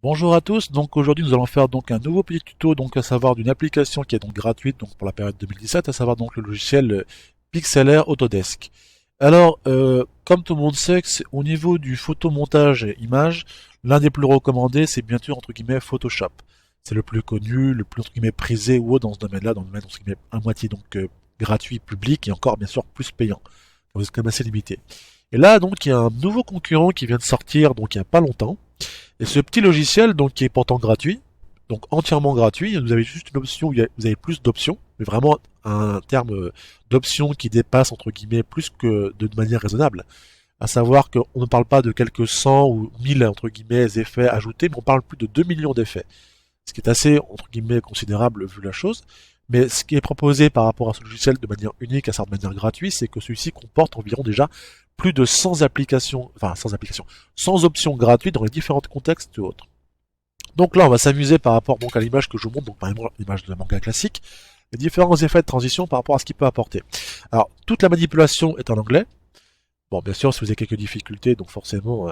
Bonjour à tous, donc aujourd'hui nous allons faire donc un nouveau petit tuto donc à savoir d'une application qui est donc gratuite donc pour la période 2017, à savoir donc le logiciel Pixlr Autodesk. Alors comme tout le monde sait que au niveau du photomontage et image, l'un des plus recommandés c'est bien sûr entre guillemets Photoshop. C'est le plus connu, le plus entre guillemets prisé ou autre dans ce domaine-là, dans le domaine entre guillemets à moitié donc gratuit, public et encore bien sûr plus payant. Donc c'est quand même assez limité. Et là donc il y a un nouveau concurrent qui vient de sortir donc il y a pas longtemps. Et ce petit logiciel, donc, qui est pourtant gratuit, donc entièrement gratuit, vous avez juste une option, vous avez plus d'options, mais vraiment un terme d'options qui dépasse, entre guillemets, plus que de manière raisonnable. À savoir qu'on ne parle pas de quelques 100 ou 1000, entre guillemets, effets ajoutés, mais on parle plus de 2 millions d'effets. Ce qui est assez, entre guillemets, considérable vu la chose. Mais ce qui est proposé par rapport à ce logiciel de manière unique, à savoir de manière gratuite, c'est que celui-ci comporte environ déjà plus de 100 applications, enfin 100 applications, 100 options gratuites dans les différents contextes et autres. Donc là, on va s'amuser par rapport donc à l'image que je vous montre, donc par exemple l'image de la manga classique, les différents effets de transition par rapport à ce qu'il peut apporter. Alors, toute la manipulation est en anglais. Bon, bien sûr, si vous avez quelques difficultés, donc forcément,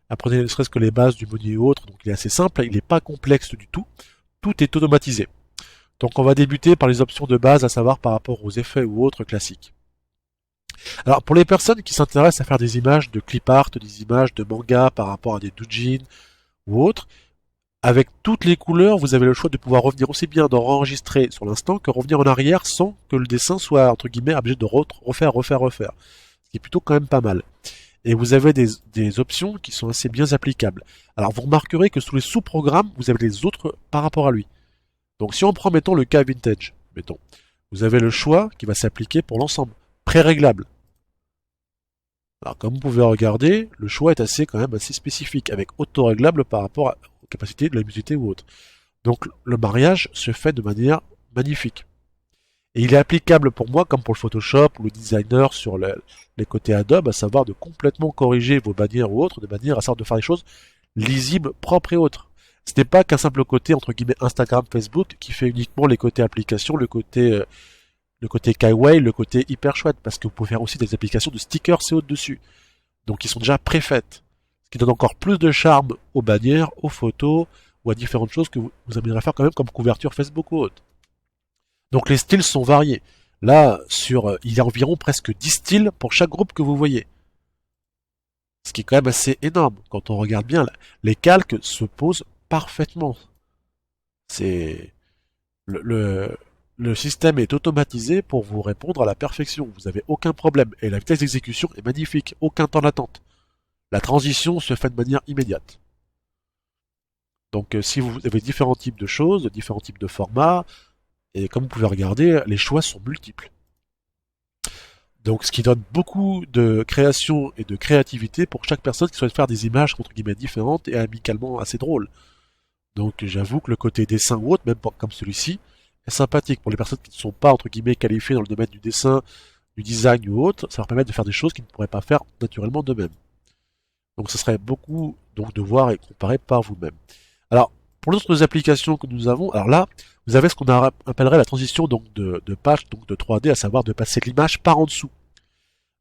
apprenez ne serait-ce que les bases du menu et autres, donc il est assez simple, il n'est pas complexe du tout. Tout est automatisé. Donc on va débuter par les options de base, à savoir par rapport aux effets ou autres classiques. Alors pour les personnes qui s'intéressent à faire des images de clip art, des images de manga par rapport à des doujins ou autres, avec toutes les couleurs, vous avez le choix de pouvoir revenir aussi bien d'enregistrer sur l'instant que revenir en arrière sans que le dessin soit entre guillemets obligé de refaire. Ce qui est plutôt quand même pas mal. Et vous avez des options qui sont assez bien applicables. Alors vous remarquerez que sous les sous-programmes, vous avez les autres par rapport à lui. Donc si on prend mettons le cas vintage, mettons, vous avez le choix qui va s'appliquer pour l'ensemble, pré-réglable. Alors comme vous pouvez regarder, le choix est assez quand même assez spécifique, avec auto-réglable par rapport aux capacités de la luminosité ou autre. Donc le mariage se fait de manière magnifique. Et il est applicable pour moi comme pour le Photoshop ou le designer sur les côtés Adobe, à savoir de complètement corriger vos bannières ou autres, de manière à savoir de faire des choses lisibles, propres et autres. Ce n'est pas qu'un simple côté entre guillemets Instagram, Facebook qui fait uniquement les côtés applications, le côté Kaiway, le côté hyper chouette, parce que vous pouvez faire aussi des applications de stickers et autres dessus. Donc qui sont déjà préfaites. Ce qui donne encore plus de charme aux bannières, aux photos, ou à différentes choses que vous aimeriez faire quand même comme couverture Facebook ou autre. Donc les styles sont variés. Là, il y a environ presque 10 styles pour chaque groupe que vous voyez. Ce qui est quand même assez énorme. Quand on regarde bien, les calques se posent parfaitement. C'est le système est automatisé pour vous répondre à la perfection. Vous n'avez aucun problème. Et la vitesse d'exécution est magnifique. Aucun temps d'attente. La transition se fait de manière immédiate. Donc si vous avez différents types de choses, différents types de formats, et comme vous pouvez regarder, les choix sont multiples. Donc ce qui donne beaucoup de création et de créativité pour chaque personne qui souhaite faire des images entre guillemets différentes et amicalement assez drôles. Donc j'avoue que le côté dessin ou autre, même comme celui-ci, est sympathique pour les personnes qui ne sont pas entre guillemets qualifiées dans le domaine du dessin, du design ou autre. Ça leur permet de faire des choses qu'ils ne pourraient pas faire naturellement d'eux-mêmes. Donc ce serait beaucoup donc de voir et comparer par vous-même. Alors pour les autres applications que nous avons, alors là vous avez ce qu'on appellerait la transition donc de page donc de 3D, à savoir de passer l'image par en dessous.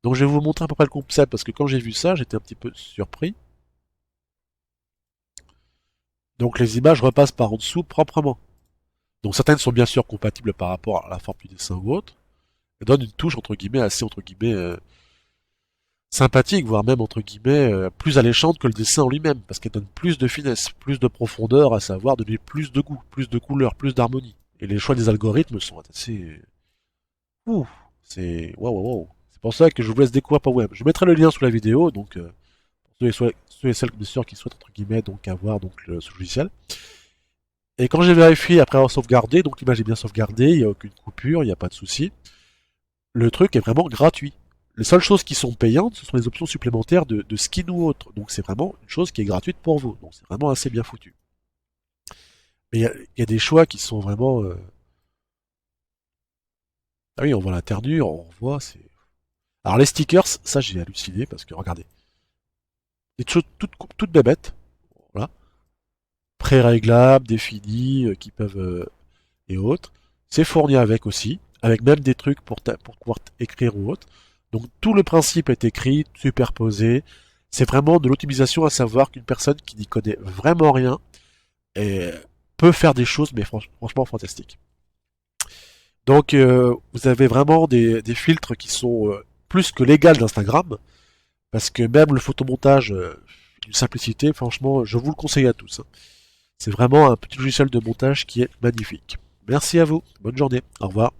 Donc je vais vous montrer à peu près le concept parce que quand j'ai vu ça, j'étais un petit peu surpris. Donc les images repassent par en dessous proprement. Donc certaines sont bien sûr compatibles par rapport à la forme du dessin ou autre, et donnent une touche entre guillemets assez entre guillemets sympathique, voire même entre guillemets plus alléchante que le dessin en lui-même, parce qu'elle donne plus de finesse, plus de profondeur, à savoir donner plus de goût, plus de couleurs, plus d'harmonie. Et les choix des algorithmes sont assez... Ouh, c'est... Waouh, waouh, waouh. C'est pour ça que je vous laisse découvrir par vous-même. Je mettrai le lien sous la vidéo, donc ceux et celles bien sûr qui souhaitent entre guillemets donc avoir donc ce logiciel. Et quand j'ai vérifié après avoir sauvegardé, donc l'image est bien sauvegardée, il n'y a aucune coupure, il n'y a pas de souci. Le truc est vraiment gratuit. Les seules choses qui sont payantes, ce sont les options supplémentaires de skin ou autre. Donc c'est vraiment une chose qui est gratuite pour vous. Donc c'est vraiment assez bien foutu. Mais il y a des choix qui sont vraiment... Ah oui, on voit la ternure, on voit, c'est... Alors les stickers, ça j'ai halluciné parce que regardez. Des choses toutes bébêtes, voilà, pré-réglables, définies, qui peuvent... et autres. C'est fourni avec aussi, avec même des trucs pour pouvoir écrire ou autre. Donc tout le principe est écrit, superposé. C'est vraiment de l'optimisation, à savoir qu'une personne qui n'y connaît vraiment rien et peut faire des choses, mais franchement fantastiques. Donc vous avez vraiment des filtres qui sont plus que légales d'Instagram, parce que même le photomontage, d'une simplicité, franchement, je vous le conseille à tous, hein. C'est vraiment un petit logiciel de montage qui est magnifique. Merci à vous, bonne journée, au revoir.